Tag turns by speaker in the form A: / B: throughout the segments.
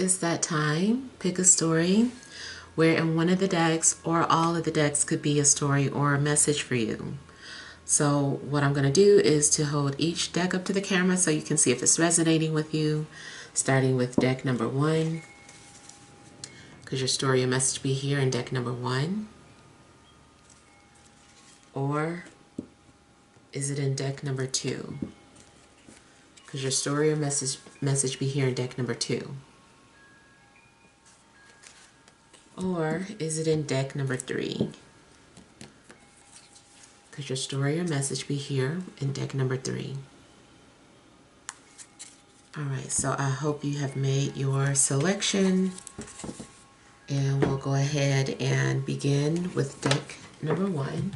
A: it's that time. Pick a story where in one of the decks or all of the decks could be a story or a message for you. So what I'm going to do is to hold each deck up to the camera so you can see if it's resonating with you, starting with deck number 1. Could your story or message be here in deck number 1? Or is it in deck number 2? Could your story or message be here in deck number 2? Or is it in deck number 3? Could your story or message be here in deck number 3? Alright, so I hope you have made your selection. And we'll go ahead and begin with deck number 1.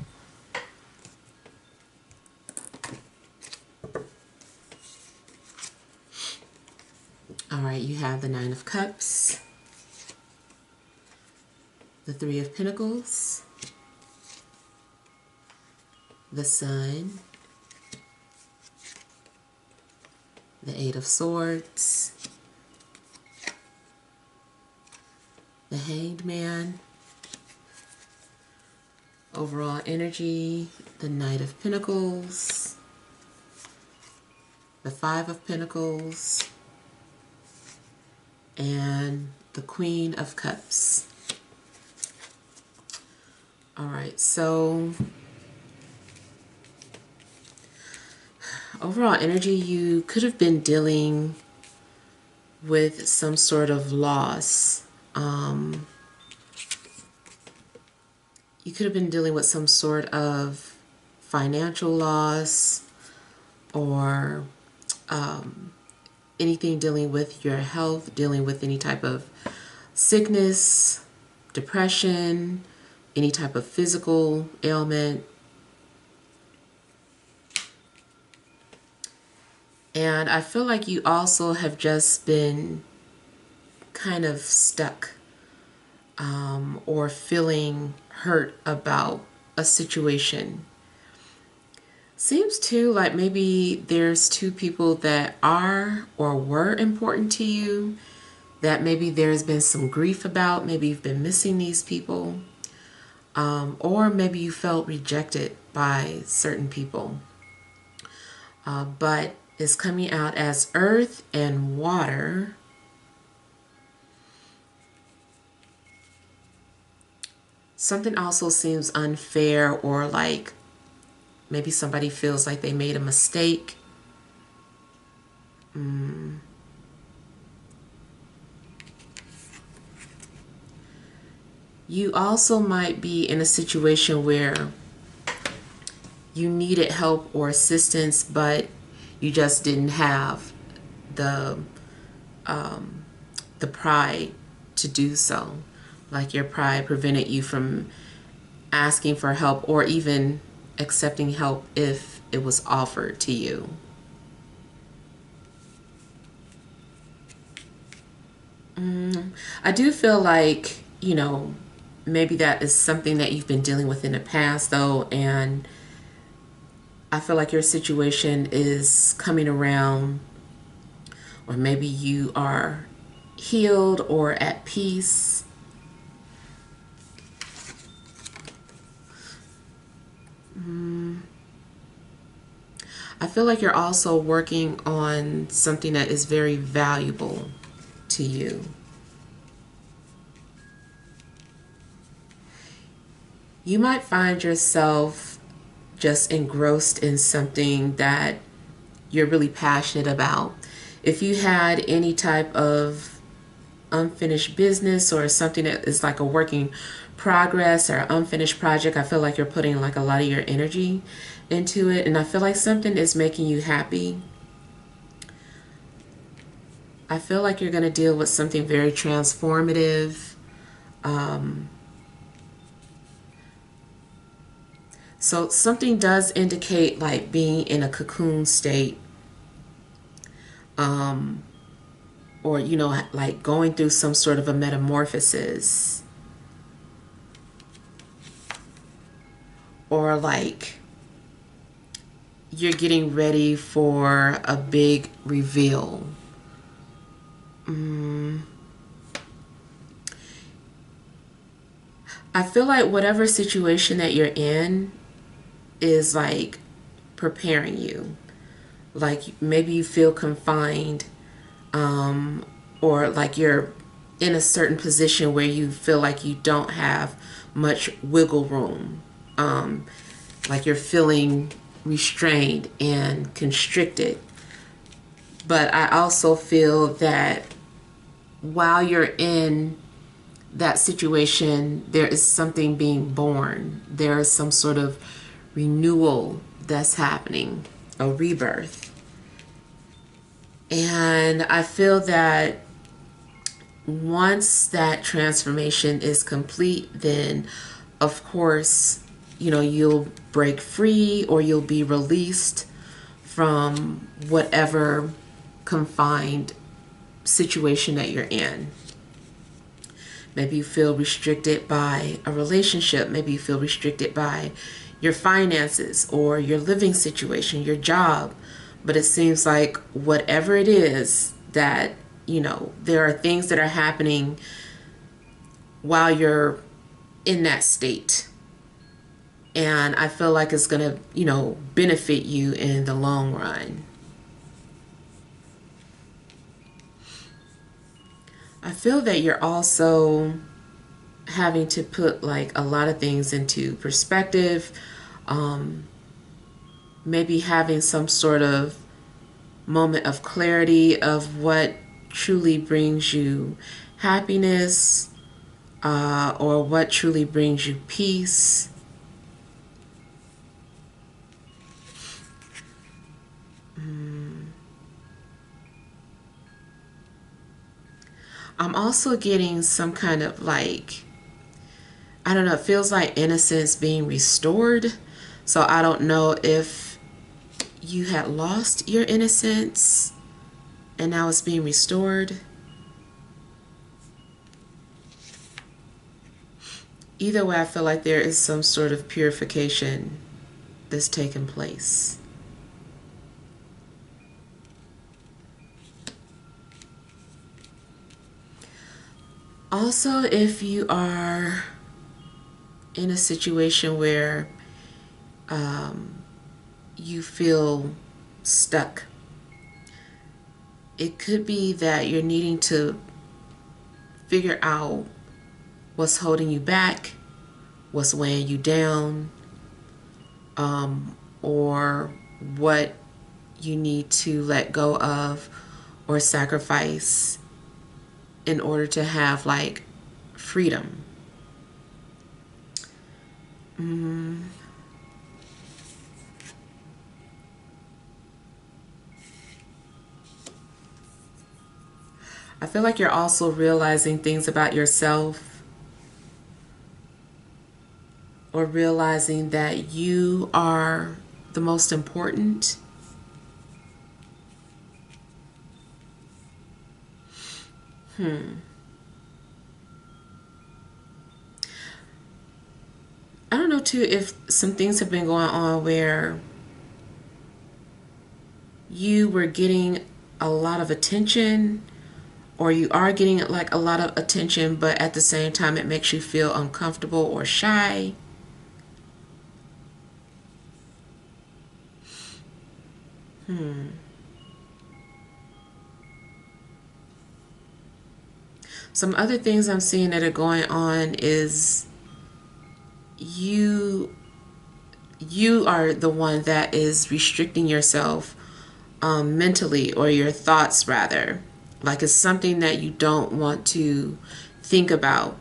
A: Alright, you have the 9 of Cups, the 3 of Pentacles, the Sun, the 8 of Swords, the Hanged Man, overall energy, the Knight of Pentacles, the 5 of Pentacles, and the Queen of Cups. Alright, so overall energy, you could have been dealing with some sort of loss. You could have been dealing with some sort of financial loss or anything dealing with your health, dealing with any type of sickness, depression, any type of physical ailment. And I feel like you also have just been kind of stuck or feeling hurt about a situation. Seems too like maybe there's 2 people that are or were important to you that maybe there's been some grief about. Maybe you've been missing these people. Or maybe you felt rejected by certain people. But it's coming out as earth and water. Something also seems unfair, or like maybe somebody feels like they made a mistake. You also might be in a situation where you needed help or assistance, but you just didn't have the pride to do so. Like your pride prevented you from asking for help or even accepting help if it was offered to you. I do feel like, you know, maybe that is something that you've been dealing with in the past though, and I feel like your situation is coming around, or maybe you are healed or at peace. I feel like you're also working on something that is very valuable to you. You might find yourself just engrossed in something that you're really passionate about. If you had any type of unfinished business or something that is like a working progress or unfinished project, I feel like you're putting like a lot of your energy into it, and I feel like something is making you happy. I feel like you're going to deal with something very transformative. So something does indicate like being in a cocoon state, or, you know, like going through some sort of a metamorphosis, or like you're getting ready for a big reveal. I feel like whatever situation that you're in is like preparing you. Like maybe you feel confined, or like you're in a certain position where you feel like you don't have much wiggle room. Like you're feeling restrained and constricted. But I also feel that while you're in that situation, there is something being born. There is some sort of renewal that's happening, a rebirth. And I feel that once that transformation is complete, then of course, you'll break free or you'll be released from whatever confined situation that you're in. Maybe you feel restricted by a relationship. Maybe you feel restricted by your finances or your living situation, your job. But it seems like whatever it is that, there are things that are happening while you're in that state. And I feel like it's going to, benefit you in the long run. I feel that you're also having to put like a lot of things into perspective. Maybe having some sort of moment of clarity of what truly brings you happiness, or what truly brings you peace. I'm also getting some kind of like, I don't know, it feels like innocence being restored. So I don't know if you had lost your innocence and now it's being restored. Either way, I feel like there is some sort of purification that's taking place. Also, if you are in a situation where you feel stuck, it could be that you're needing to figure out what's holding you back, what's weighing you down, or what you need to let go of or sacrifice in order to have like freedom. I feel like you're also realizing things about yourself, or realizing that you are the most important. I don't know too if some things have been going on where you were getting a lot of attention, or you are getting like a lot of attention, but at the same time it makes you feel uncomfortable or shy. Some other things I'm seeing that are going on is you are the one that is restricting yourself, mentally, or your thoughts rather. Like it's something that you don't want to think about,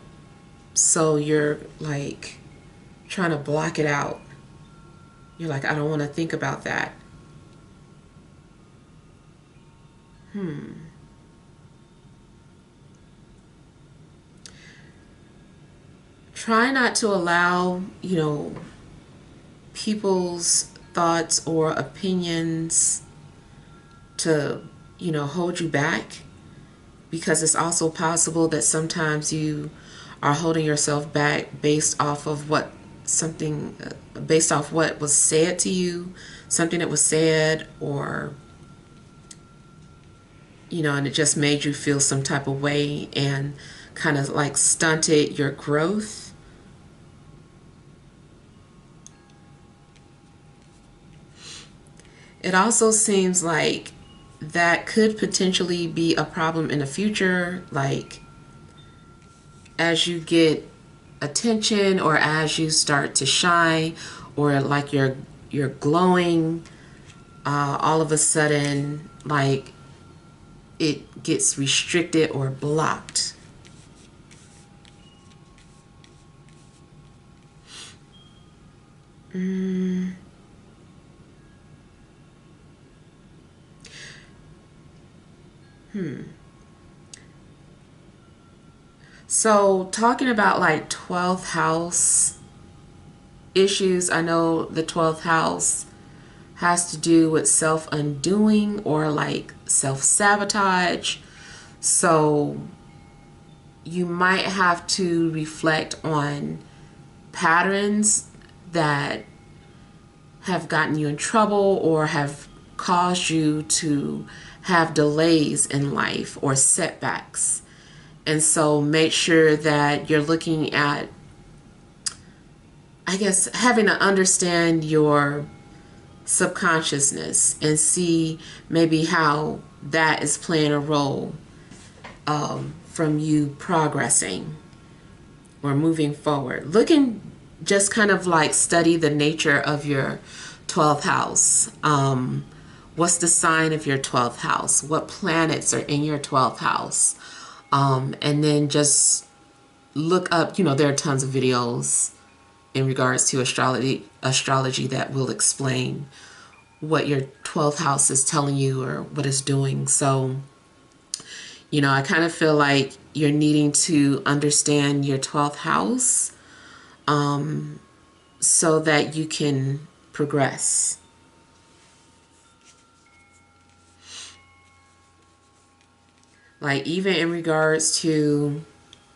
A: so you're like trying to block it out. You're like, I don't want to think about that. Try not to allow, people's thoughts or opinions to, hold you back, because it's also possible that sometimes you are holding yourself back based off of based off what was said to you, something that was said, or and it just made you feel some type of way and kind of like stunted your growth. It also seems like that could potentially be a problem in the future, like as you get attention or as you start to shine, or like you're glowing, all of a sudden like it gets restricted or blocked. So talking about like 12th house issues, I know the 12th house has to do with self-undoing or like self-sabotage. So you might have to reflect on patterns that have gotten you in trouble or have caused you to have delays in life or setbacks. And so make sure that you're looking at, I guess, having to understand your subconsciousness and see maybe how that is playing a role from you progressing or moving forward. Looking, just kind of like study the nature of your 12th house. What's the sign of your 12th house? What planets are in your 12th house? And then just look up, there are tons of videos in regards to astrology that will explain what your 12th house is telling you or what it's doing. So, I kind of feel like you're needing to understand your 12th house so that you can progress. Like even in regards to,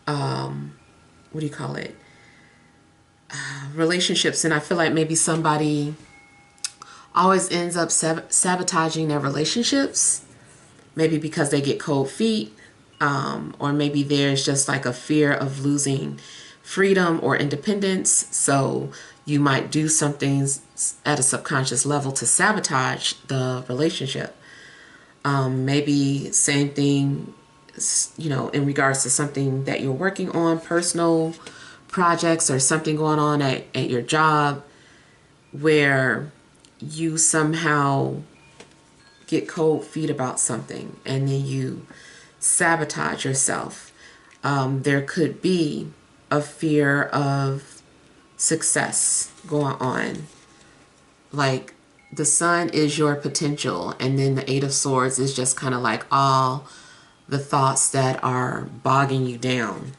A: what do you call it? Relationships. And I feel like maybe somebody always ends up sabotaging their relationships. Maybe because they get cold feet, or maybe there's just like a fear of losing freedom or independence. So you might do some things at a subconscious level to sabotage the relationship. Maybe same thing, in regards to something that you're working on, personal projects or something going on at your job where you somehow get cold feet about something and then you sabotage yourself. There could be a fear of success going on. Like the sun is your potential, and then the 8 of Swords is just kind of like all the thoughts that are bogging you down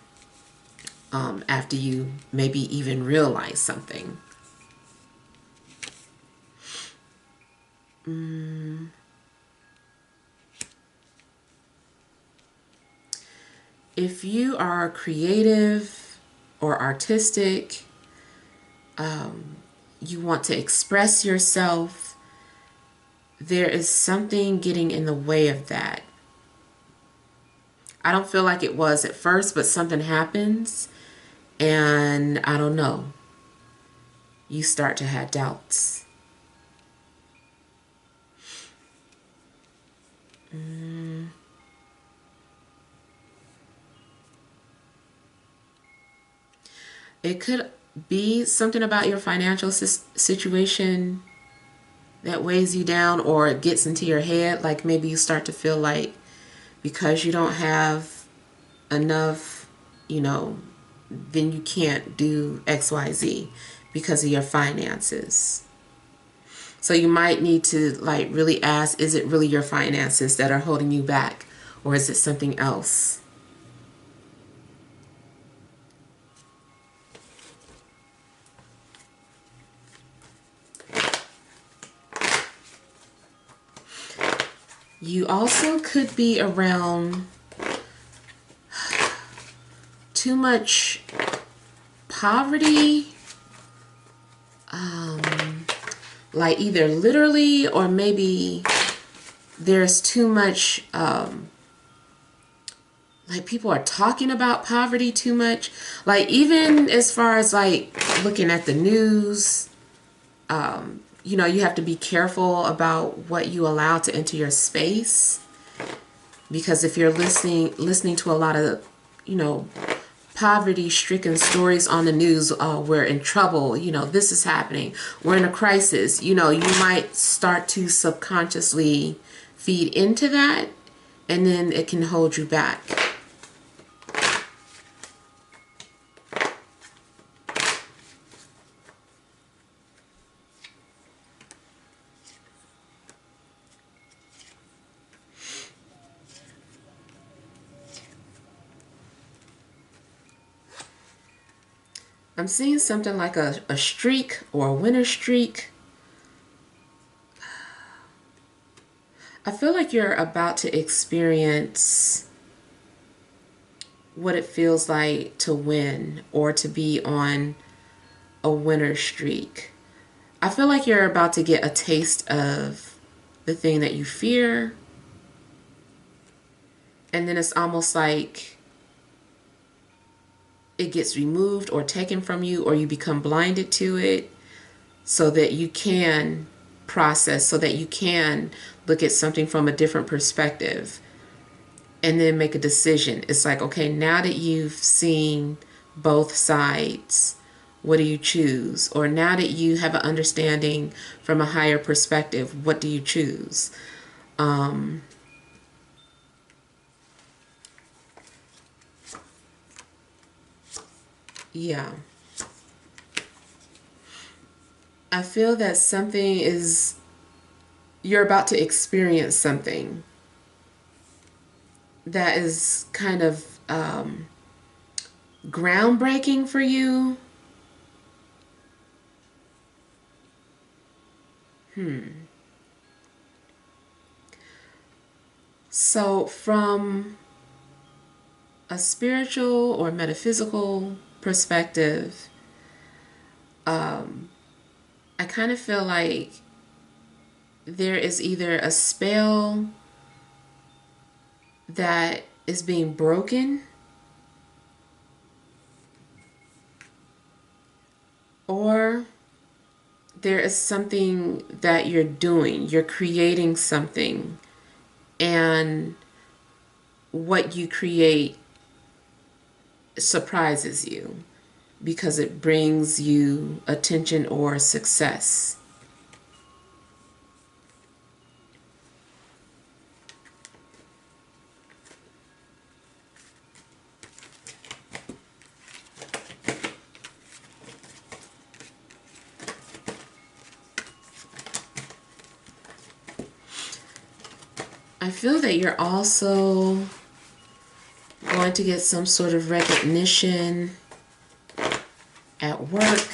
A: after you maybe even realize something. If you are creative or artistic, you want to express yourself, there is something getting in the way of that. I don't feel like it was at first, but something happens and I don't know. You start to have doubts. It could be something about your financial situation that weighs you down, or it gets into your head. Like maybe you start to feel like because you don't have enough, then you can't do XYZ because of your finances. So you might need to like really ask, is it really your finances that are holding you back, or is it something else? You also could be around too much poverty, like either literally or maybe there's too much, like people are talking about poverty too much. Like even as far as like looking at the news, you know, you have to be careful about what you allow to enter your space, because if you're listening to a lot of, you know, poverty-stricken stories on the news, we're in trouble, you know, this is happening, we're in a crisis, you know, you might start to subconsciously feed into that, and then it can hold you back. I'm seeing something like a streak or a winter streak. I feel like you're about to experience what it feels like to win or to be on a winner streak. I feel like you're about to get a taste of the thing that you fear, and then it's almost like it gets removed or taken from you, or you become blinded to it, so that you can process, so that you can look at something from a different perspective and then make a decision. It's like, okay, now that you've seen both sides, what do you choose? Or now that you have an understanding from a higher perspective, what do you choose? Yeah. I feel that you're about to experience something that is kind of groundbreaking for you. So from a spiritual or metaphysical perspective, I kind of feel like there is either a spell that is being broken, or there is something that you're doing. You're creating something, and what you create surprises you because it brings you attention or success. I feel that you're also going to get some sort of recognition at work.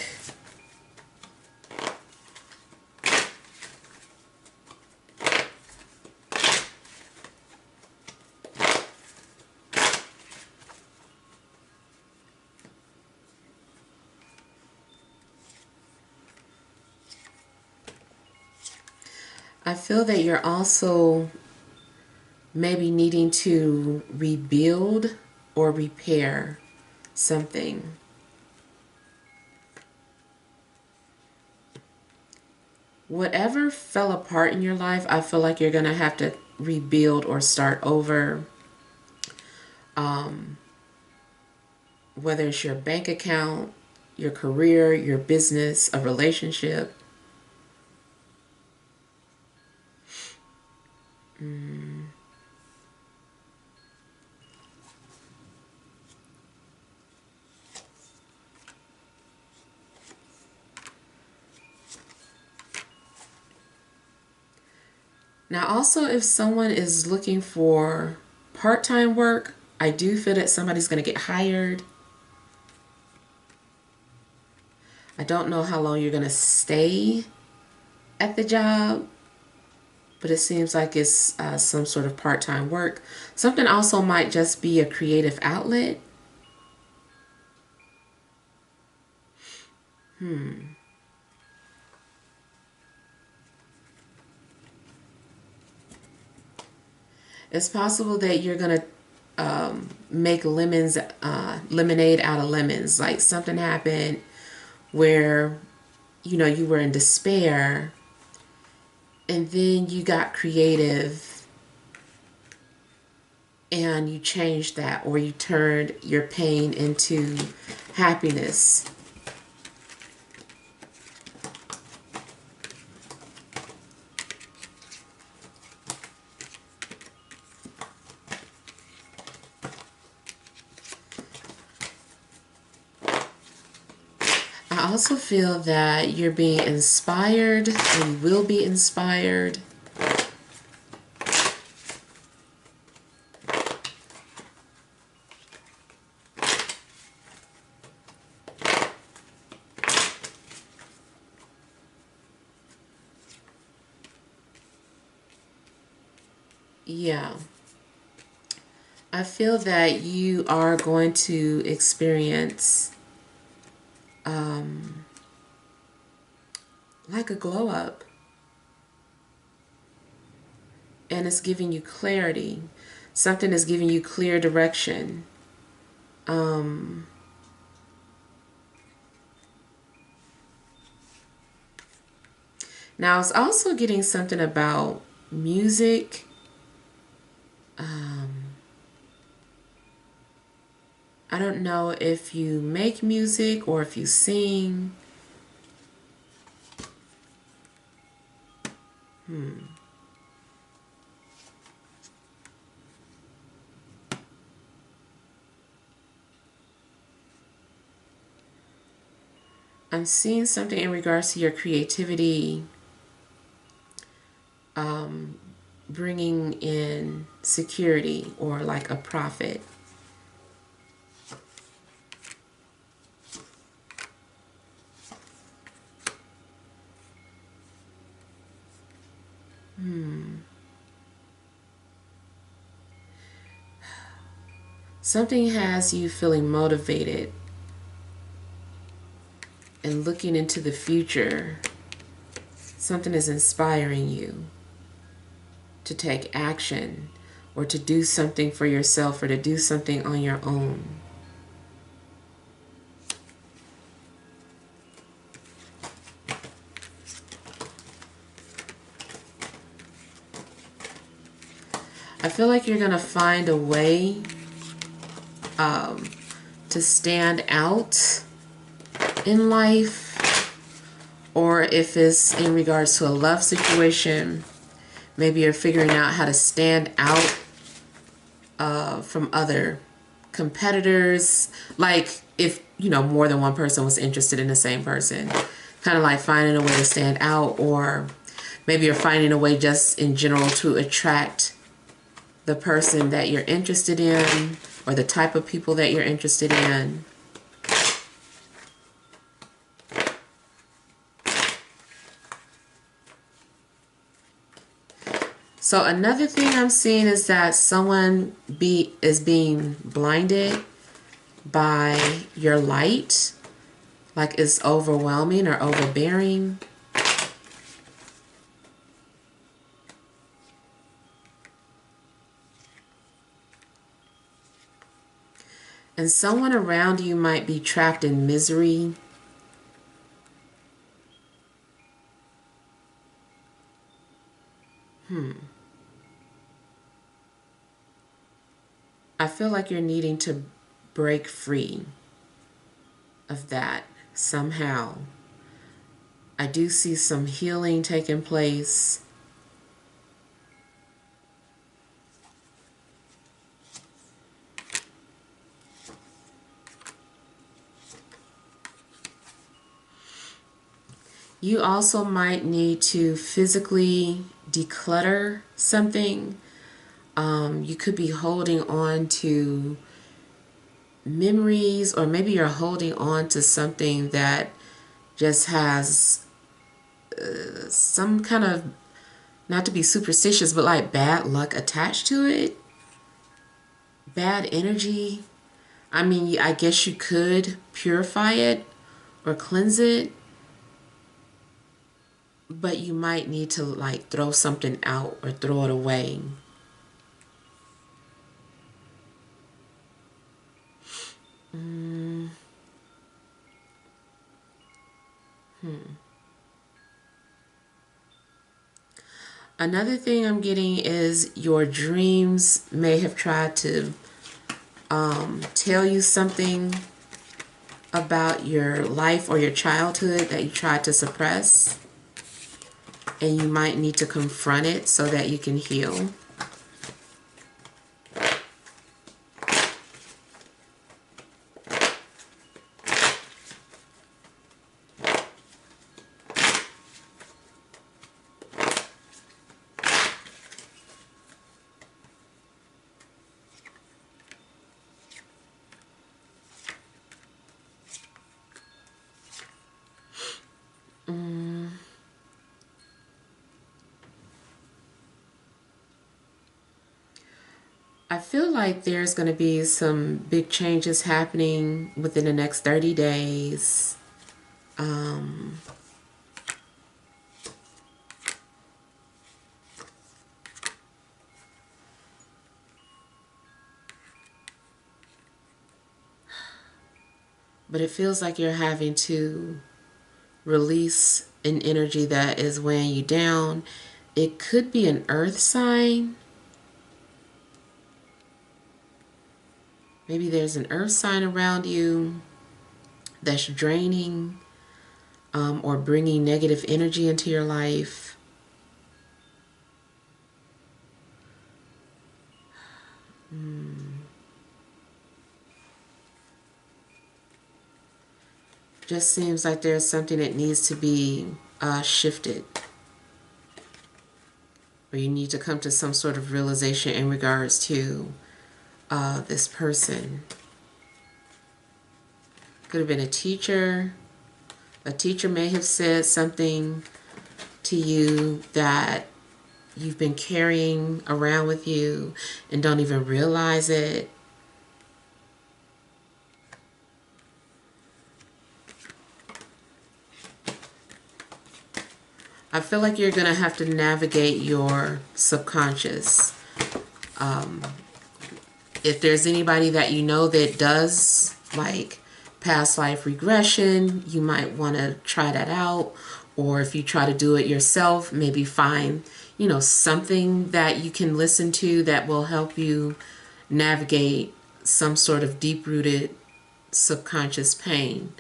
A: I feel that you're also maybe needing to rebuild or repair something. Whatever fell apart in your life, I feel like you're going to have to rebuild or start over. Whether it's your bank account, your career, your business, a relationship. Now also, if someone is looking for part-time work, I do feel that somebody's going to get hired. I don't know how long you're going to stay at the job, but it seems like it's some sort of part-time work. Something also might just be a creative outlet. It's possible that you're going to make lemonade out of lemons. Like something happened where you were in despair, and then you got creative and you changed that, or you turned your pain into happiness. I also feel that you're being inspired and will be inspired. Yeah. I feel that you are going to experience like a glow up, and it's giving you clarity. Something is giving you clear direction. Now, I was also getting something about music. I don't know if you make music or if you sing. I'm seeing something in regards to your creativity, bringing in security or like a profit. Something has you feeling motivated and looking into the future. Something is inspiring you to take action or to do something for yourself or to do something on your own. I feel like you're going to find a way to stand out in life, or if it's in regards to a love situation, maybe you're figuring out how to stand out from other competitors. Like if, more than one person was interested in the same person, kind of like finding a way to stand out, or maybe you're finding a way just in general to attract the person that you're interested in or the type of people that you're interested in. So another thing I'm seeing is that someone is being blinded by your light, like it's overwhelming or overbearing. And someone around you might be trapped in misery. I feel like you're needing to break free of that somehow. I do see some healing taking place. You also might need to physically declutter something. You could be holding on to memories, or maybe you're holding on to something that just has some kind of, not to be superstitious, but like bad luck attached to it. Bad energy. I mean, I guess you could purify it or cleanse it, but you might need to like throw something out or throw it away. Another thing I'm getting is your dreams may have tried to tell you something about your life or your childhood that you tried to suppress, and you might need to confront it so that you can heal. I feel like there's going to be some big changes happening within the next 30 days. But it feels like you're having to release an energy that is weighing you down. It could be an earth sign. Maybe there's an earth sign around you that's draining or bringing negative energy into your life. Just seems like there's something that needs to be shifted. Or you need to come to some sort of realization in regards to this person. Could have been a teacher. A teacher may have said something to you that you've been carrying around with you and don't even realize it. I feel like you're going to have to navigate your subconscious. If there's anybody that you know that does like past life regression, you might want to try that out. Or if you try to do it yourself, maybe find, something that you can listen to that will help you navigate some sort of deep-rooted subconscious pain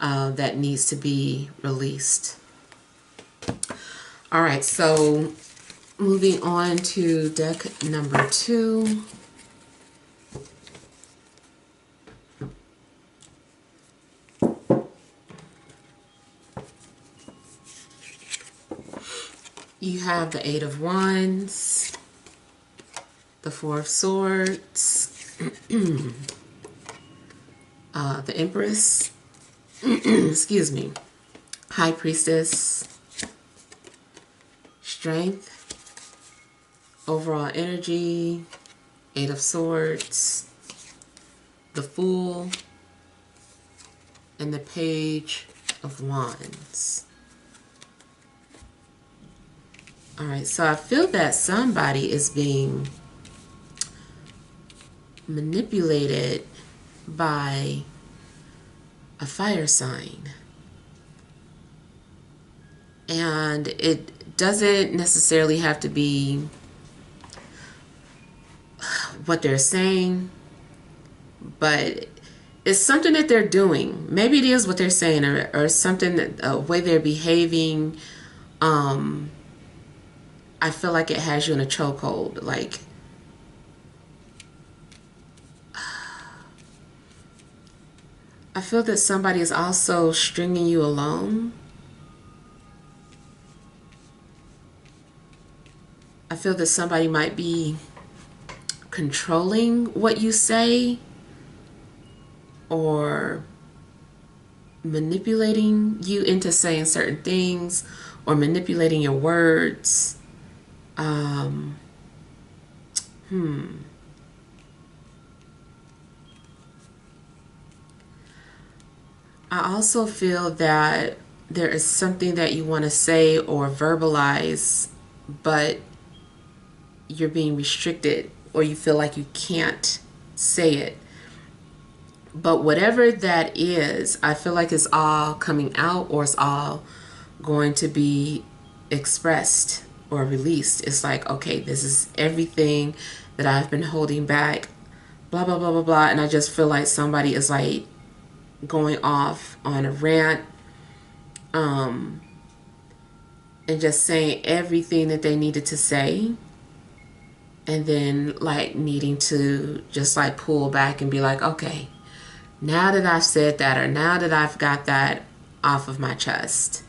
A: that needs to be released. All right, so moving on to deck number 2. You have the 8 of Wands, the 4 of Swords, the Empress, excuse me, High Priestess, Strength, overall energy, 8 of Swords, the Fool, and the Page of Wands. All right, so I feel that somebody is being manipulated by a fire sign. And it doesn't necessarily have to be what they're saying, but it's something that they're doing. Maybe it is what they're saying, or something that a way they're behaving. I feel like it has you in a chokehold. Like, I feel that somebody is also stringing you along. I feel that somebody might be controlling what you say or manipulating you into saying certain things or manipulating your words. I also feel that there is something that you want to say or verbalize, but you're being restricted or you feel like you can't say it. But whatever that is, I feel like it's all coming out or it's all going to be expressed or released. It's like, okay, this is everything that I've been holding back, blah, blah, blah, blah, blah. And I just feel like somebody is like going off on a rant, and just saying everything that they needed to say, and then like needing to just like pull back and be like, okay, now that I've said that, or now that I've got that off of my chest,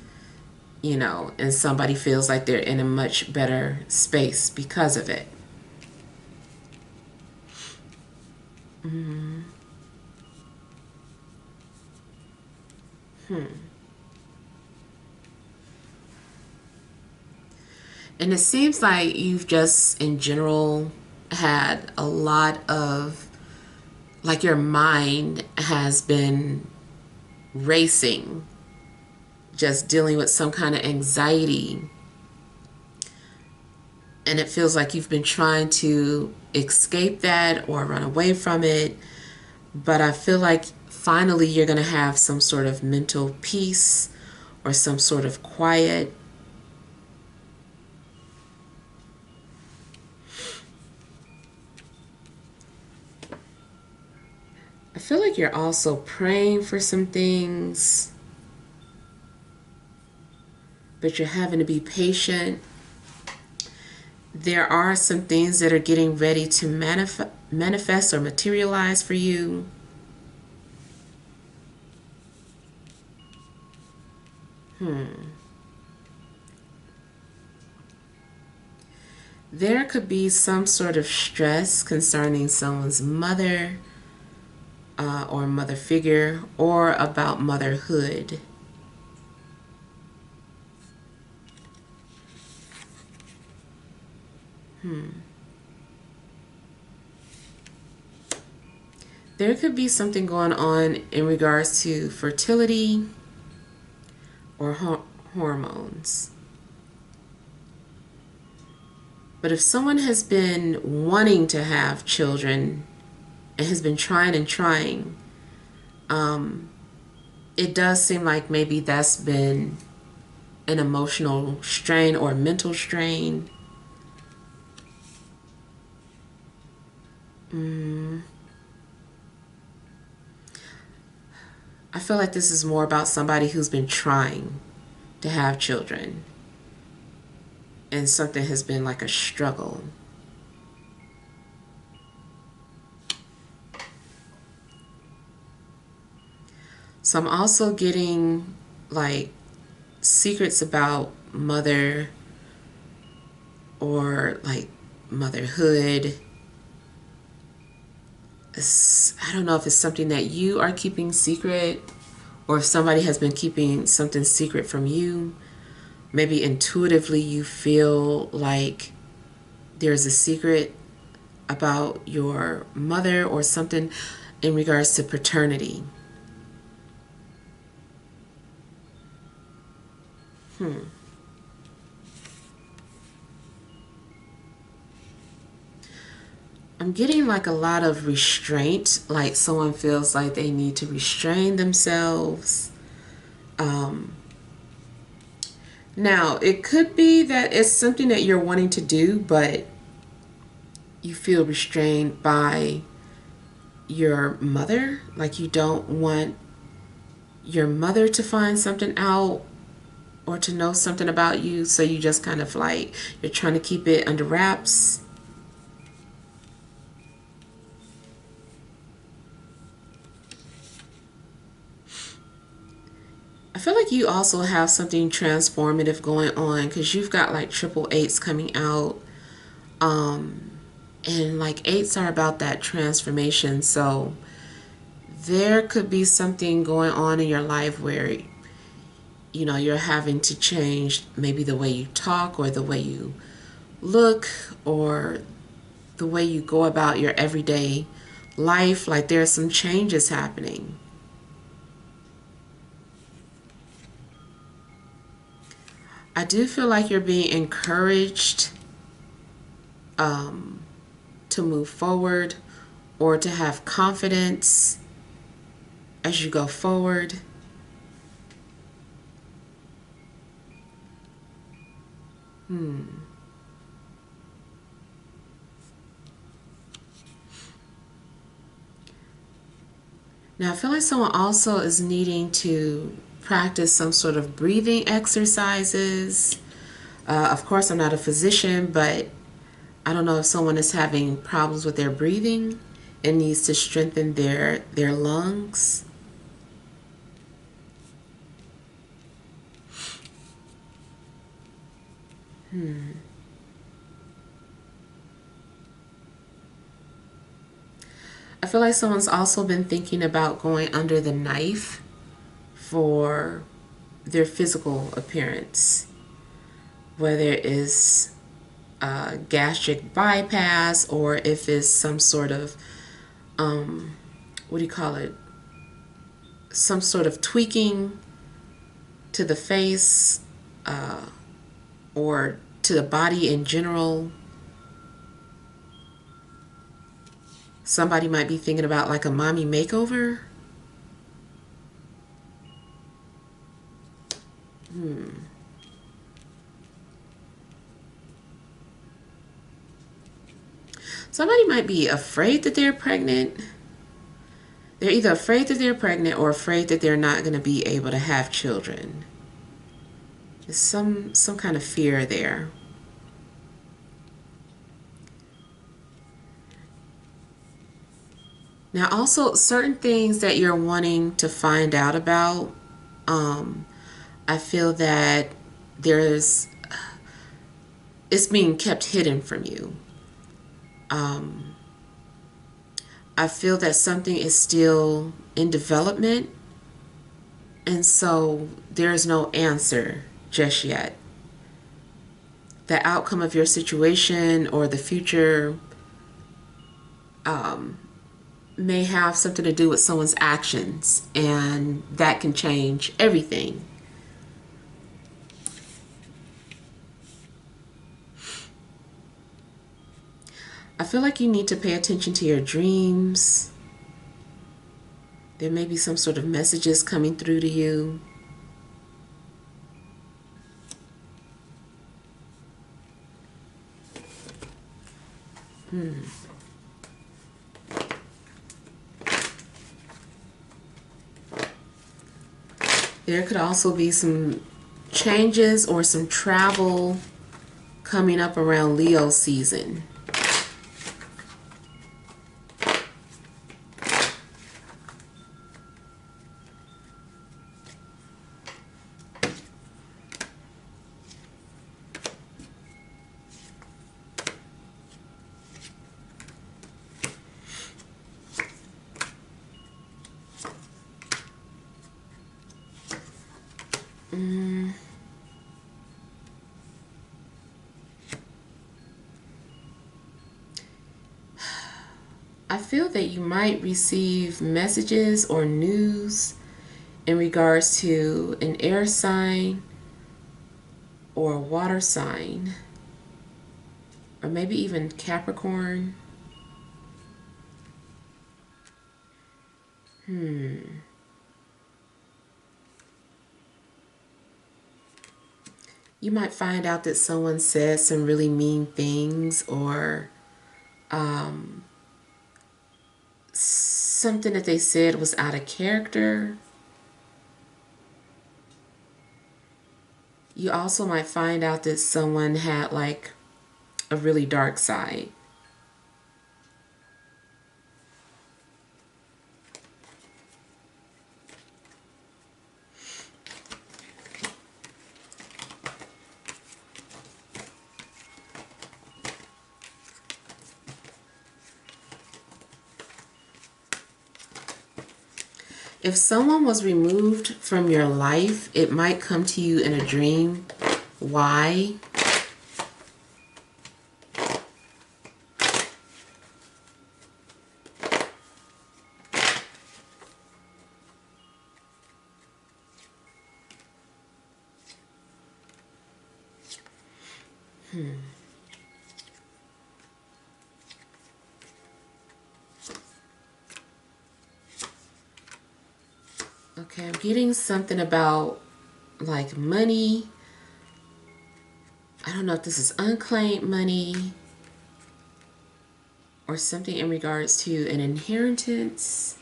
A: you know, and somebody feels like they're in a much better space because of it. Mm-hmm. And it seems like you've just in general had a lot of, like, your mind has been racing, just dealing with some kind of anxiety. And it feels like you've been trying to escape that or run away from it. But I feel like finally you're going to have some sort of mental peace or some sort of quiet. I feel like you're also praying for some things, but you're having to be patient. There are some things that are getting ready to manifest or materialize for you. There could be some sort of stress concerning someone's mother, or mother figure, or about motherhood. There could be something going on in regards to fertility or hormones. But if someone has been wanting to have children and has been trying and trying, it does seem like maybe that's been an emotional strain or mental strain. I feel like this is more about somebody who's been trying to have children and something has been like a struggle. So I'm also getting like secrets about mother or like motherhood. I don't know if it's something that you are keeping secret or if somebody has been keeping something secret from you. Maybe intuitively you feel like there's a secret about your mother or something in regards to paternity. I'm getting like a lot of restraint, like someone feels like they need to restrain themselves. Now, it could be that it's something that you're wanting to do, but you feel restrained by your mother. Like you don't want your mother to find something out or to know something about you, so you just kind of like, you're trying to keep it under wraps. I feel like you also have something transformative going on because you've got like triple eights coming out. And like eights are about that transformation. So there could be something going on in your life where, you know, you're having to change maybe the way you talk or the way you look or the way you go about your everyday life. Like there's some changes happening. I do feel like you're being encouraged to move forward or to have confidence as you go forward. Now, I feel like someone also is needing to practice some sort of breathing exercises. Of course, I'm not a physician, but I don't know if someone is having problems with their breathing and needs to strengthen their lungs. I feel like someone's also been thinking about going under the knife for their physical appearance, whether it's gastric bypass or if it's some sort of, what do you call it? Some sort of tweaking to the face or to the body in general. Somebody might be thinking about like a mommy makeover. Somebody might be afraid that they're pregnant. They're either afraid that they're pregnant or afraid that they're not going to be able to have children. There's some kind of fear there. Now, also certain things that you're wanting to find out about, I feel that there's it's being kept hidden from you. I feel that something is still in development, and so there's no answer just yet. The outcome of your situation or the future may have something to do with someone's actions, and that can change everything. I feel like you need to pay attention to your dreams. There may be some sort of messages coming through to you. There could also be some changes or some travel coming up around Leo season. I feel that you might receive messages or news in regards to an air sign or a water sign, or maybe even Capricorn. You might find out that someone said some really mean things, or something that they said was out of character. You also might find out that someone had like a really dark side. If someone was removed from your life, it might come to you in a dream. Why? Okay, I'm getting something about like money. I don't know if this is unclaimed money or something in regards to an inheritance.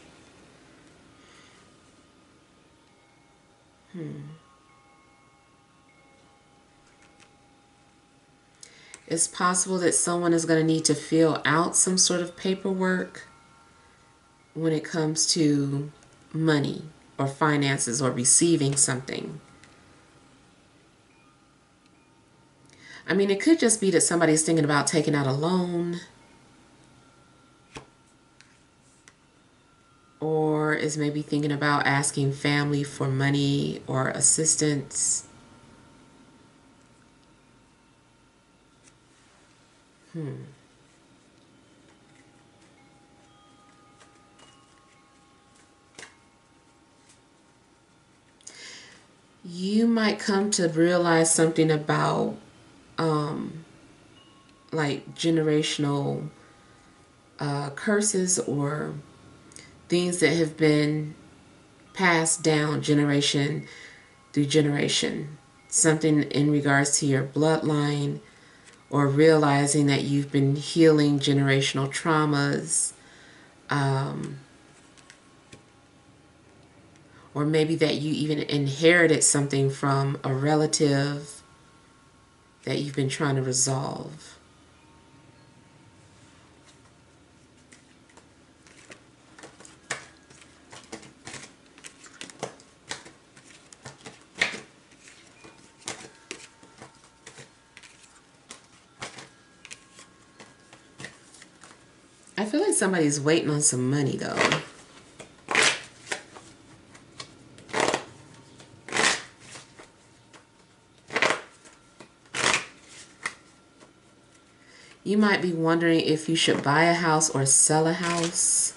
A: It's possible that someone is going to need to fill out some sort of paperwork when it comes to money or finances or receiving something. I mean, it could just be that somebody's thinking about taking out a loan, or is maybe thinking about asking family for money or assistance. You might come to realize something about like generational curses or things that have been passed down generation through generation. Something in regards to your bloodline, or realizing that you've been healing generational traumas, or maybe that you even inherited something from a relative that you've been trying to resolve. I feel like somebody's waiting on some money though. You might be wondering if you should buy a house or sell a house.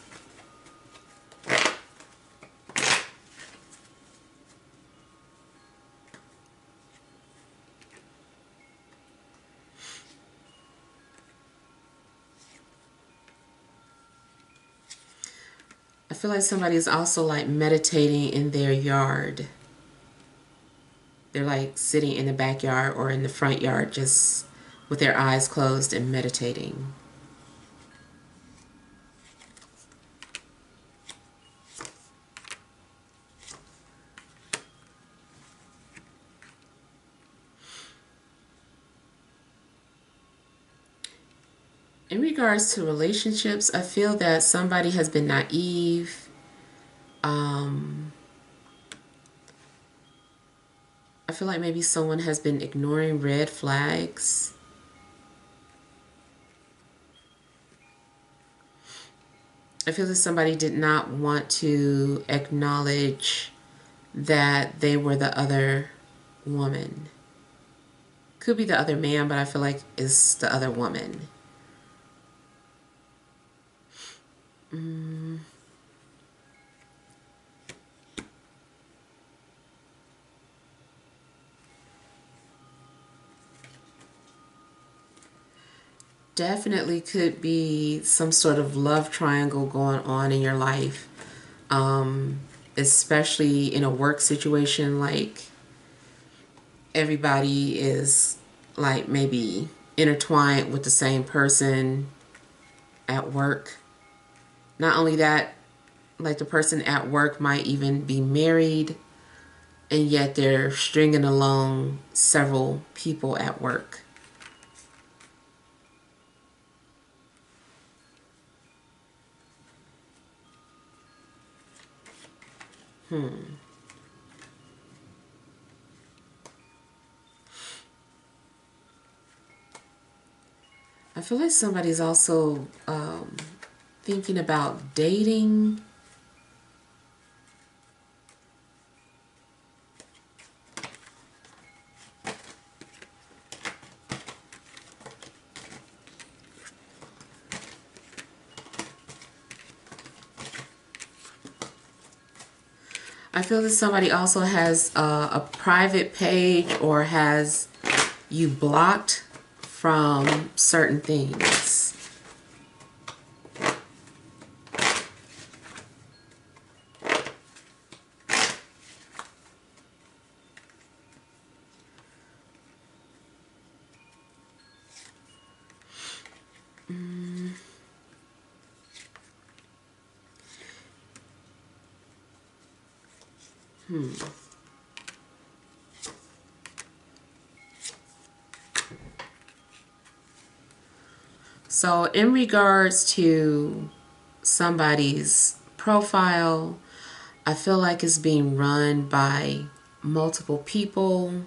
A: I feel like somebody's also like meditating in their yard. They're like sitting in the backyard or in the front yard just with their eyes closed and meditating. In regards to relationships, I feel that somebody has been naive. I feel like maybe someone has been ignoring red flags. I feel that somebody did not want to acknowledge that they were the other woman. Could be the other man, but I feel like it's the other woman. Definitely could be some sort of love triangle going on in your life, especially in a work situation. Like everybody is like maybe intertwined with the same person at work. Not only that, like the person at work might even be married, and yet they're stringing along several people at work. I feel like somebody's also thinking about dating. I feel that somebody also has a private page or has you blocked from certain things. So in regards to somebody's profile, I feel like it's being run by multiple people.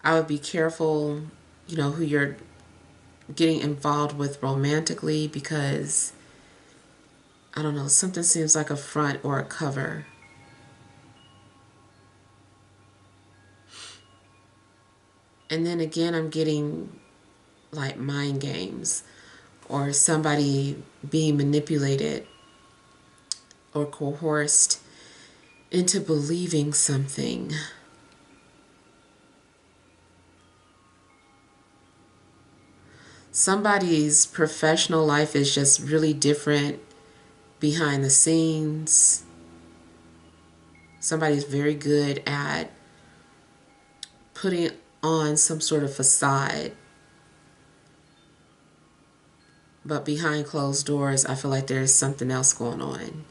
A: I would be careful, who you're getting involved with romantically, because I don't know, something seems like a front or a cover. And then again, I'm getting like mind games or somebody being manipulated or coerced into believing something. Somebody's professional life is just really different behind the scenes. Somebody's very good at putting on some sort of facade, but behind closed doors, I feel like there's something else going on.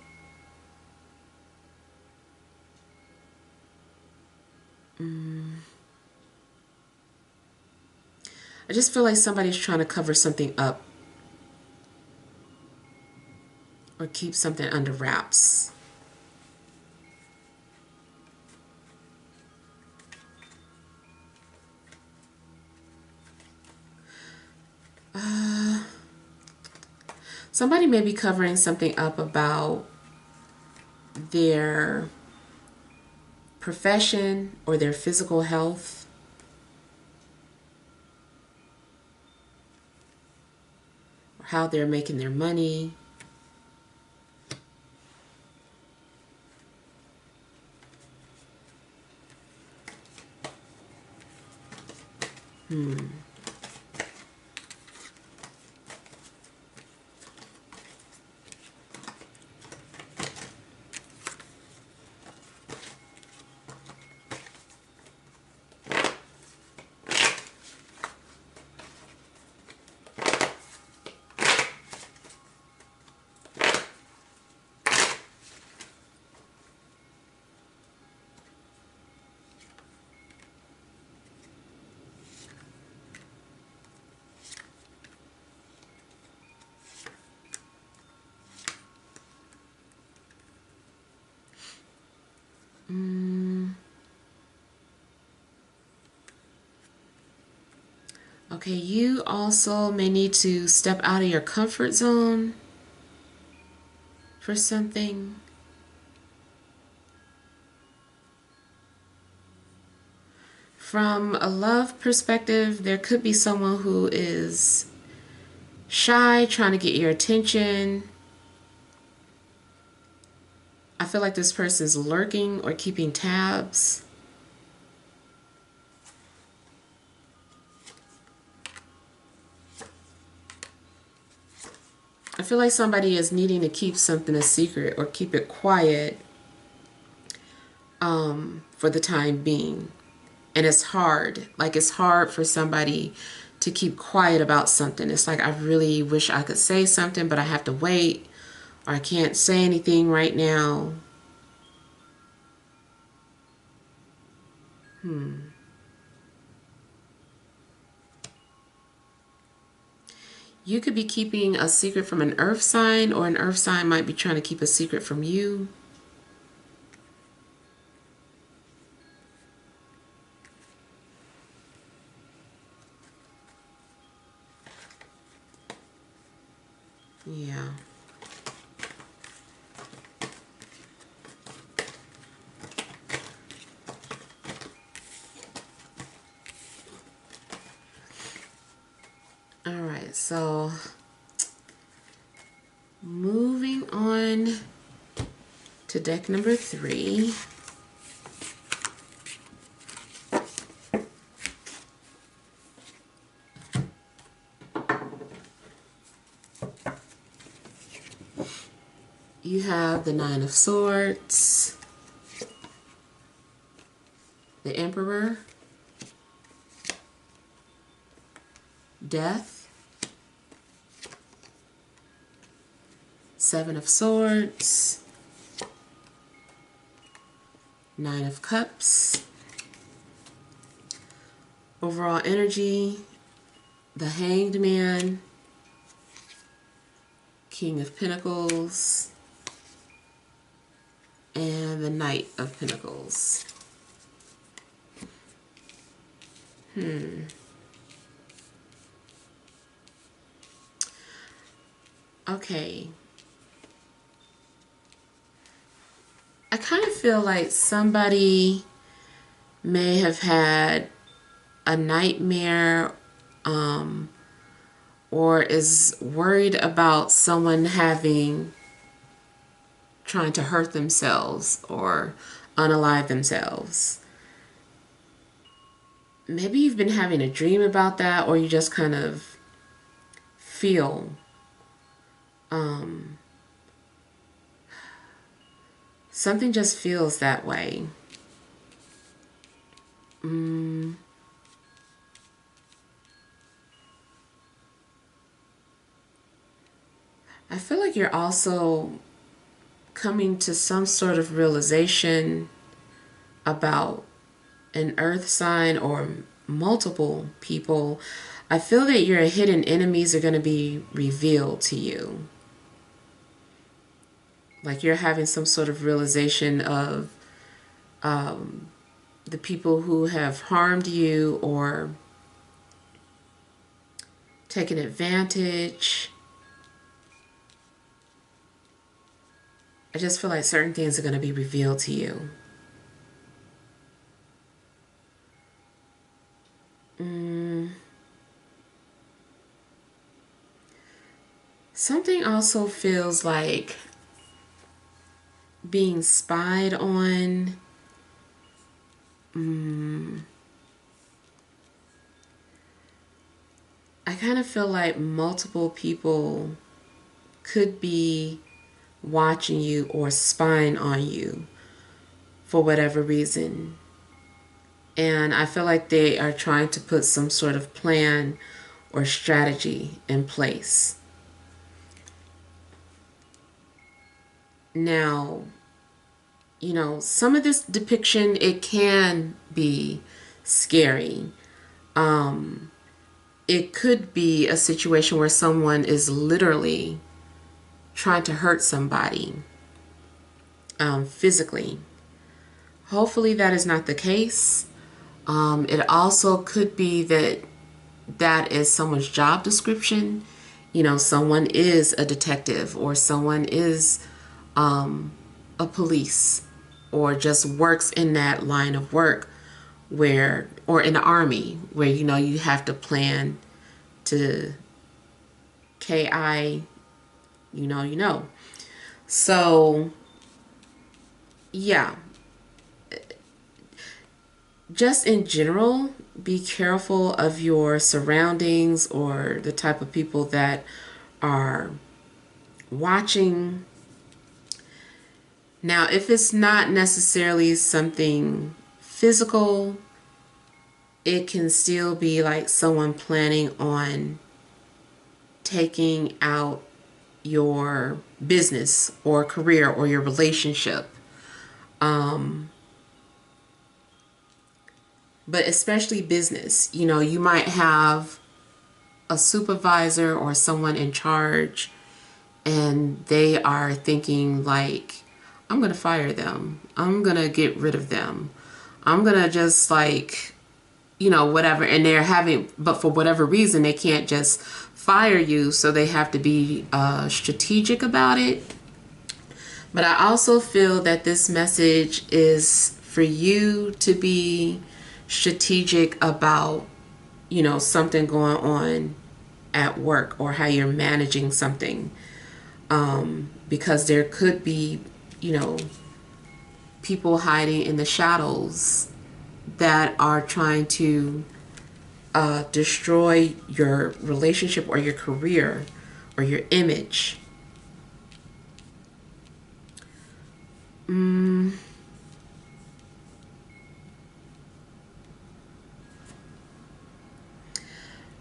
A: I just feel like somebody's trying to cover something up or keep something under wraps. Somebody may be covering something up about their profession or their physical health. Or how they're making their money. Okay, you also may need to step out of your comfort zone for something. From a love perspective, there could be someone who is shy, trying to get your attention. I feel like this person is lurking or keeping tabs. I feel like somebody is needing to keep something a secret or keep it quiet for the time being. And it's hard. Like, it's hard for somebody to keep quiet about something. It's like, I really wish I could say something, but I have to wait, or I can't say anything right now. You could be keeping a secret from an earth sign, or an earth sign might be trying to keep a secret from you. Yeah. All right, so moving on to deck number 3. You have the 9 of Swords, the Emperor, Death, 7 of Swords, 9 of Cups, Overall energy, the Hanged Man, King of Pentacles, and the Knight of Pentacles. Okay. I kind of feel like somebody may have had a nightmare, or is worried about someone trying to hurt themselves or unalive themselves. Maybe you've been having a dream about that, or you just kind of feel something just feels that way. I feel like you're also coming to some sort of realization about an earth sign or multiple people. I feel that your hidden enemies are going to be revealed to you. Like you're having some sort of realization of the people who have harmed you or taken advantage. I just feel like certain things are going to be revealed to you. Something also feels like being spied on. I kind of feel like multiple people could be watching you or spying on you for whatever reason. And I feel like they are trying to put some sort of plan or strategy in place. Now, you know, some of this depiction, it can be scary. It could be a situation where someone is literally trying to hurt somebody physically. Hopefully that is not the case. It also could be that is someone's job description. You know, someone is a detective, or someone is a police, or just works in that line of work where, or in the army, where, you know, you have to plan to KI, you know. So, yeah. Just in general, be careful of your surroundings or the type of people that are watching. Now, if it's not necessarily something physical, it can still be like someone planning on taking out your business or career or your relationship. But especially business, you know, you might have a supervisor or someone in charge, and they are thinking like, I'm going to fire them. I'm going to get rid of them. I'm going to just like, you know, whatever. And they're having, but for whatever reason, they can't just fire you. So they have to be strategic about it. But I also feel that this message is for you to be strategic about, you know, something going on at work or how you're managing something. Because there could be, you know, people hiding in the shadows that are trying to destroy your relationship or your career or your image.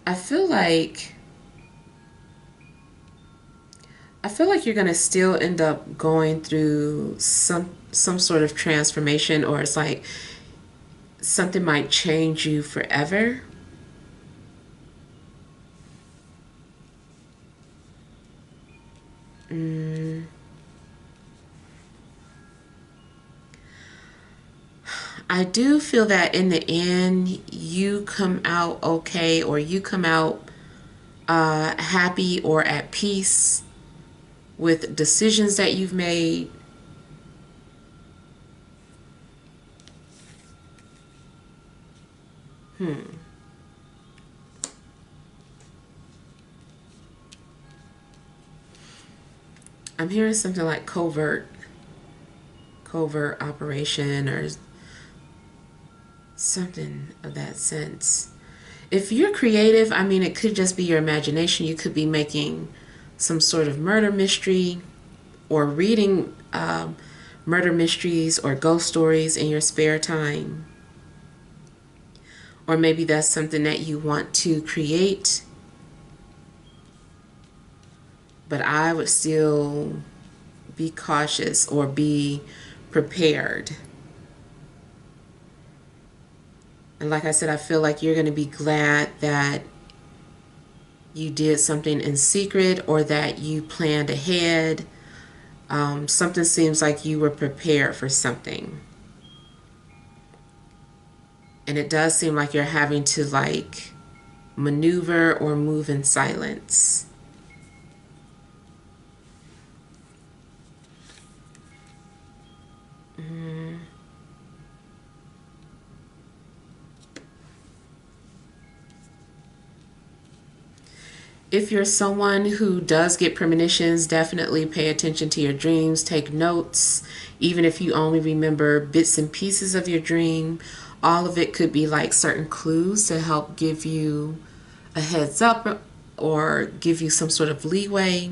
A: I feel like you're gonna still end up going through some sort of transformation, or it's like something might change you forever. I do feel that in the end, you come out okay, or you come out happy or at peace with decisions that you've made. I'm hearing something like covert operation or something of that sense. If you're creative, I mean, it could just be your imagination. You could be making some sort of murder mystery or reading murder mysteries or ghost stories in your spare time. Or maybe that's something that you want to create. But I would still be cautious or be prepared. And like I said, I feel like you're going to be glad that you did something in secret or that you planned ahead. Something seems like you were prepared for something. And it does seem like you're having to like maneuver or move in silence. If you're someone who does get premonitions, definitely pay attention to your dreams. Take notes. Even if you only remember bits and pieces of your dream, all of it could be like certain clues to help give you a heads up or give you some sort of leeway.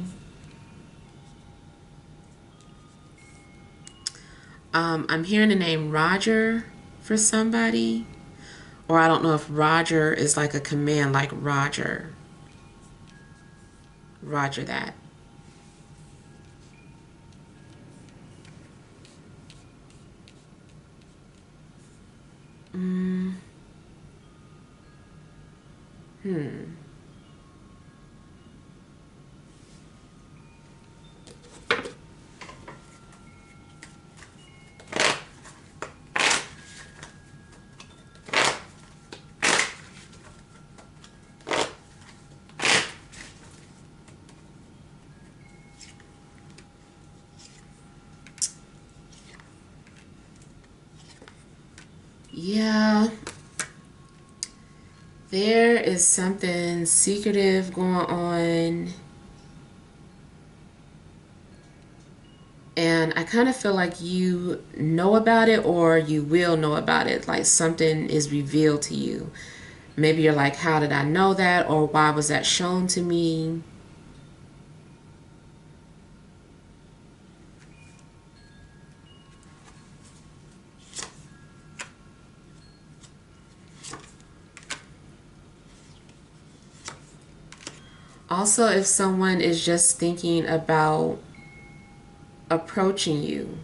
A: I'm hearing the name Roger for somebody. Or I don't know if Roger is like a command like Roger. Roger that. Yeah, there is something secretive going on. And I kind of feel like you know about it or you will know about it. Like something is revealed to you. Maybe you're like, how did I know that? Or why was that shown to me? Also, if someone is just thinking about approaching you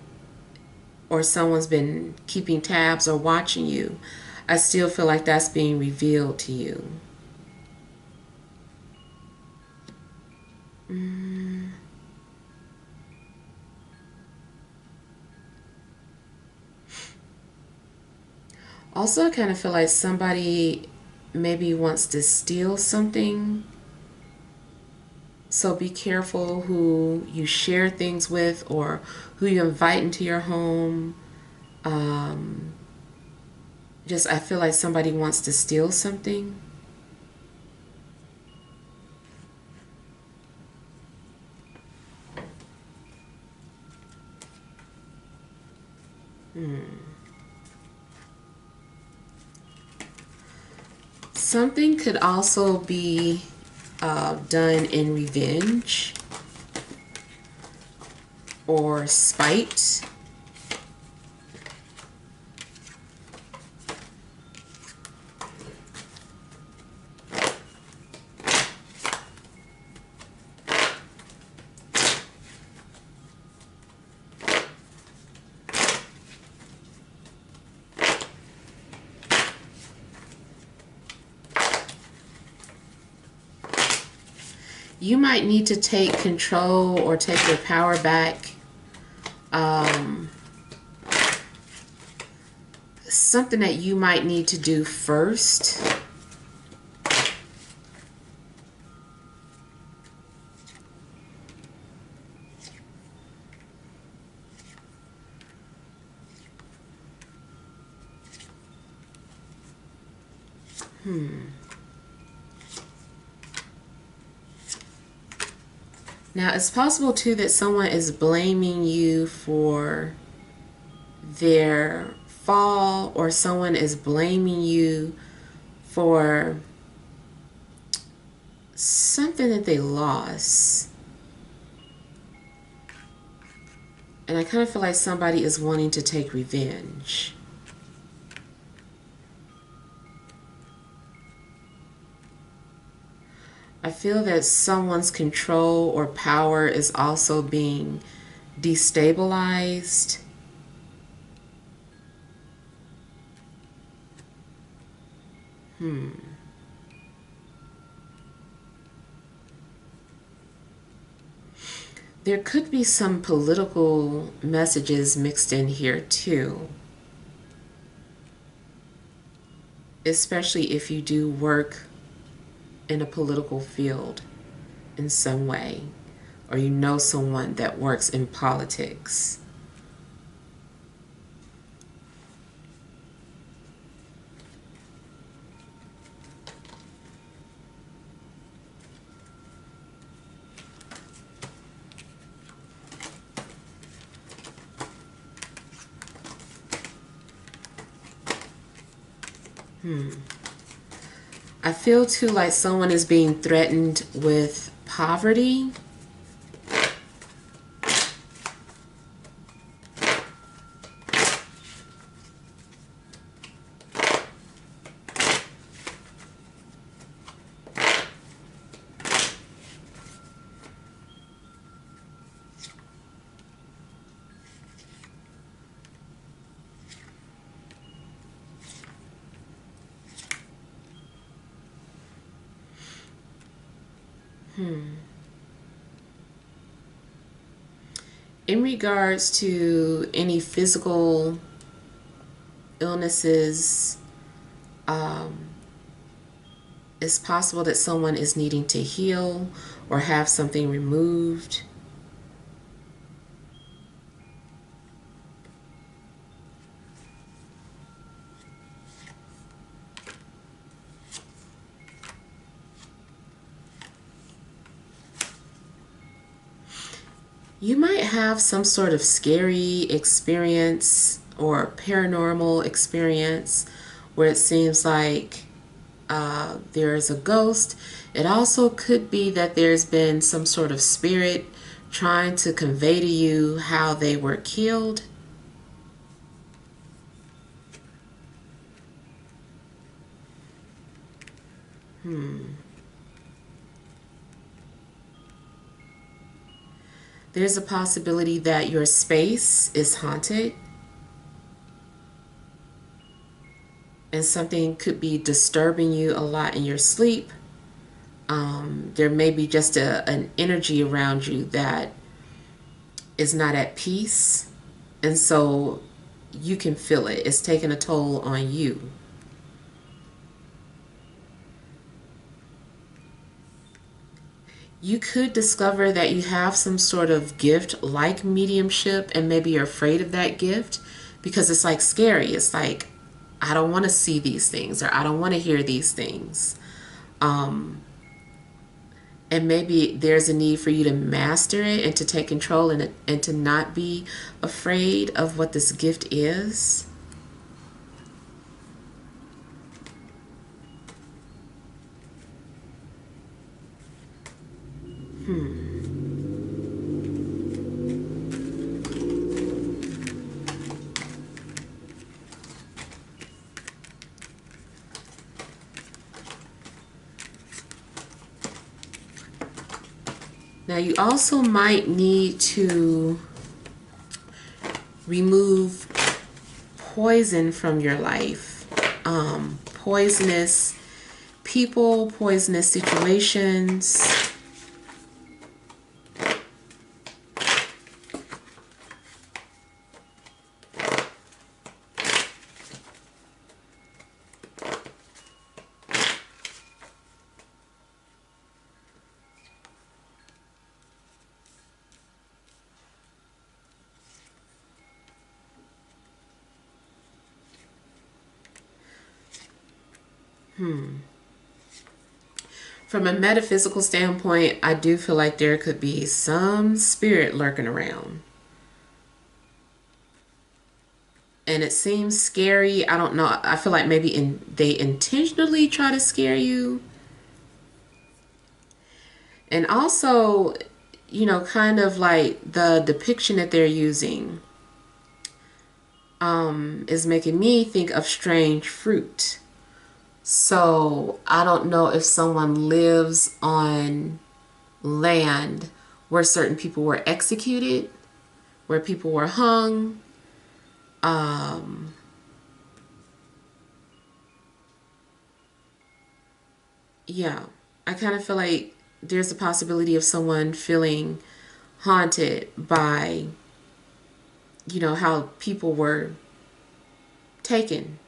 A: or someone's been keeping tabs or watching you, I still feel like that's being revealed to you. Also, I kind of feel like somebody maybe wants to steal something. So be careful who you share things with or who you invite into your home. Just, I feel like somebody wants to steal something. Something could also be done in revenge or spite. You might need to take control or take your power back. something that you might need to do first. Now, it's possible too that someone is blaming you for their fall, or someone is blaming you for something that they lost. And I kind of feel like somebody is wanting to take revenge. I feel that someone's control or power is also being destabilized. There could be some political messages mixed in here too. Especially if you do work in a political field in some way, or you know someone that works in politics. I feel too like someone is being threatened with poverty. In regards to any physical illnesses, it's possible that someone is needing to heal or have something removed. You might have some sort of scary experience or paranormal experience where it seems like there's a ghost. It also could be that there's been some sort of spirit trying to convey to you how they were killed. There's a possibility that your space is haunted, and something could be disturbing you a lot in your sleep. There may be just an energy around you that is not at peace, and so you can feel it. It's taking a toll on you. You could discover that you have some sort of gift like mediumship, and maybe you're afraid of that gift because it's like scary. It's like, I don't want to see these things, or I don't want to hear these things. And maybe there's a need for you to master it and to take control, and to not be afraid of what this gift is. Now you also might need to remove poison from your life. Poisonous people, poisonous situations. From a metaphysical standpoint, I do feel like there could be some spirit lurking around. And it seems scary. I don't know. I feel like maybe they intentionally try to scare you. And also, kind of like the depiction that they're using is making me think of strange fruit. So I don't know if someone lives on land where certain people were executed, where people were hung. Yeah, I kind of feel like there's a possibility of someone feeling haunted by, how people were taken.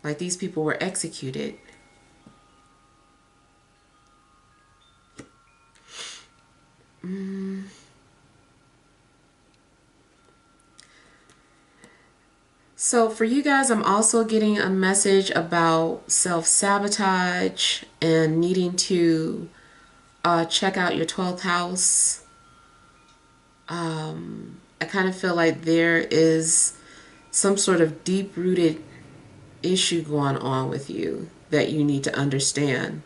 A: Like these people were executed. So for you guys, I'm also getting a message about self-sabotage and needing to check out your 12th house. I kind of feel like there is some sort of deep-rooted issue going on with you that you need to understand.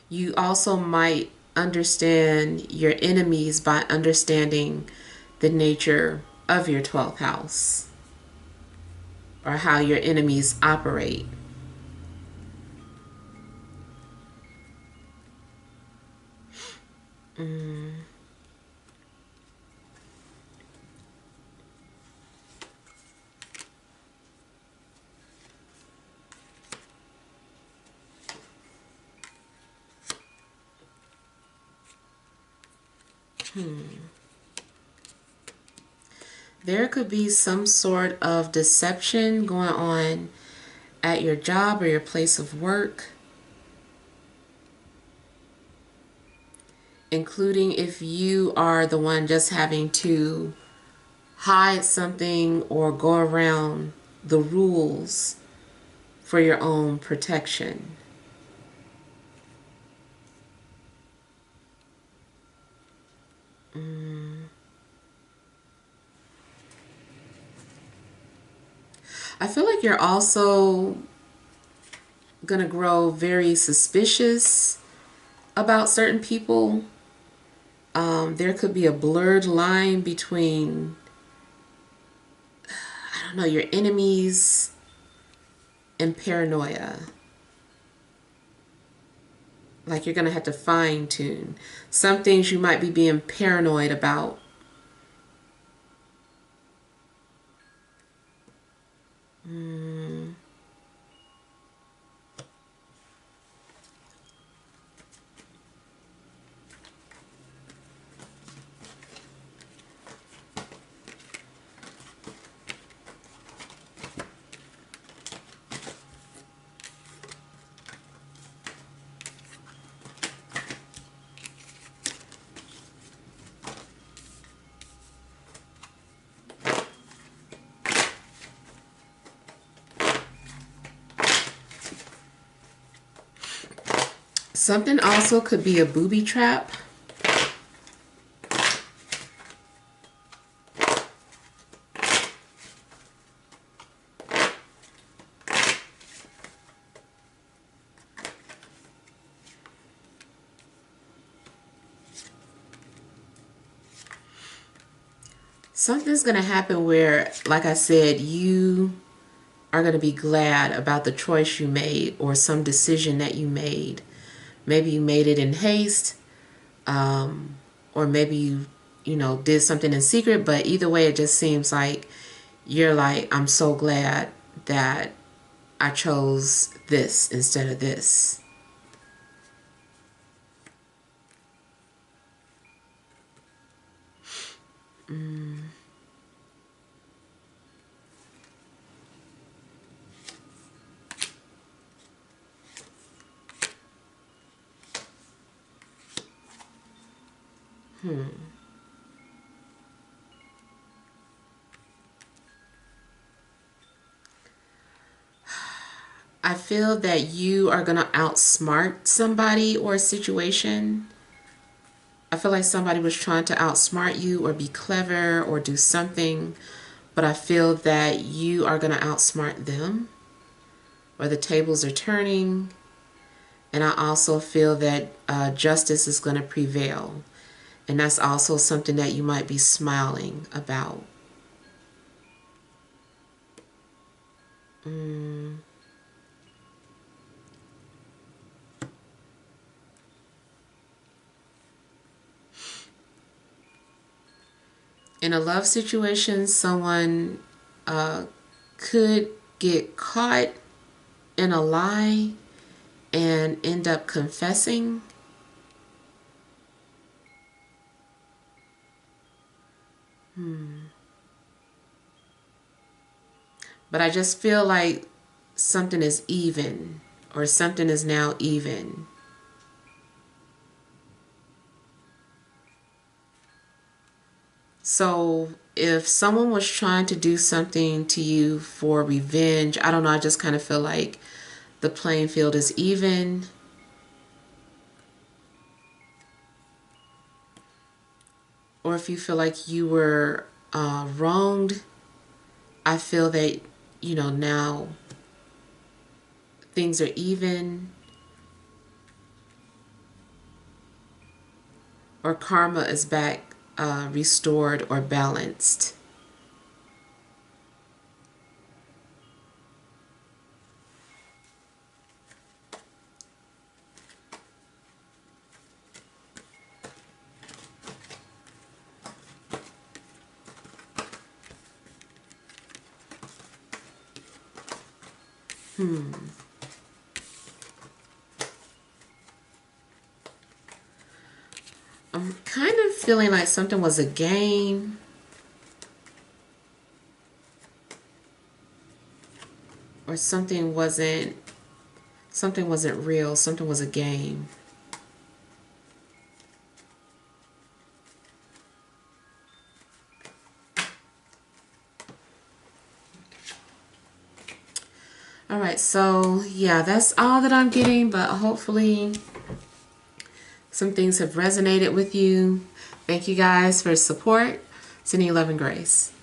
A: You also might understand your enemies by understanding the nature of your 12th house or how your enemies operate. There could be some sort of deception going on at your job or your place of work, including if you are the one just having to hide something or go around the rules for your own protection. I feel like you're also going to grow very suspicious about certain people. There could be a blurred line between, I don't know, your enemies and paranoia. Like you're going to have to fine tune. Some things you might be being paranoid about. Something also could be a booby trap. Something's going to happen where, like I said, you are going to be glad about the choice you made or some decision that you made. Maybe you made it in haste, or maybe you did something in secret, but either way, it just seems like you're like, I'm so glad that I chose this instead of this. I feel that you are going to outsmart somebody or a situation. I feel like somebody was trying to outsmart you or be clever or do something, but I feel that you are going to outsmart them, or the tables are turning. And I also feel that justice is going to prevail. And that's also something that you might be smiling about. In a love situation, someone could get caught in a lie and end up confessing. But I just feel like something is even, or something is now even. So if someone was trying to do something to you for revenge, I don't know, I just kind of feel like the playing field is even. Or if you feel like you were wronged, I feel that, now things are even, or karma is back, restored or balanced. I'm kind of feeling like something was a game. Or something wasn't real, something was a game. All right, so yeah, that's all that I'm getting, but hopefully some things have resonated with you. Thank you guys for support. Sending you love and grace.